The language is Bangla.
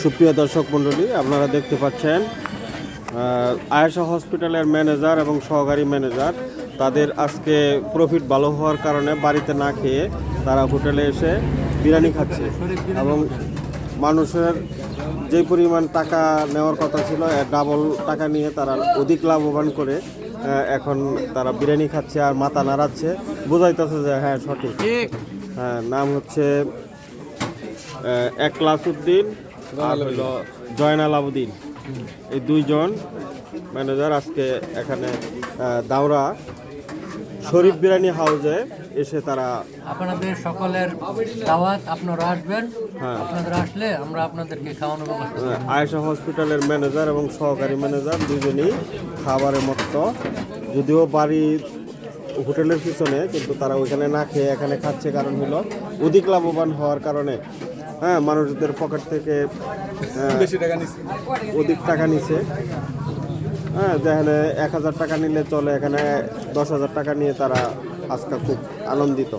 সুপ্রিয় দর্শক মণ্ডলী, আপনারা দেখতে পাচ্ছেন আয়েশা হসপিটালের ম্যানেজার এবং সহকারী ম্যানেজার তাদের আজকে প্রফিট ভালো হওয়ার কারণে বাড়িতে না খেয়ে তারা হোটেলে এসে বিরিয়ানি খাচ্ছে এবং মানুষের যে পরিমাণ টাকা নেওয়ার কথা ছিল ডাবল টাকা নিয়ে তারা অধিক লাভবান করে এখন তারা বিরিয়ানি খাচ্ছে আর মাথা নাড়াচ্ছে, বোঝাইতেছে যে হ্যাঁ সঠিক। হ্যাঁ, নাম হচ্ছে একলাসউদ্দিন আর হইল জয়নাল আবুদ্দিন, এই দুইজন ম্যানেজার আজকে এখানে দাওরা শরীফ বিরিয়ানি হাউসে এসে তারা আপনাদের সকলের দাওয়াত, আপনারা আসবেন। হ্যাঁ, আপনারা আসলে আমরা আপনাদেরকে খাওয়ানোর ব্যবস্থা করব। আয়েশা হসপিটালের ম্যানেজার এবং সহকারী ম্যানেজার দুজনেই খাবারের মতো, যদিও বাড়ি হোটেলের পিছনে, কিন্তু তারা ওইখানে না খেয়ে এখানে খাচ্ছে। কারণ হলো অধিক লাভবান হওয়ার কারণে হ্যাঁ মানুষদের পকেট থেকে অধিক টাকা নিছে। হ্যাঁ, যেখানে 1000 টাকা নিলে চলে, এখানে 10,000 টাকা নিয়ে তারা আজকে খুব আনন্দিত।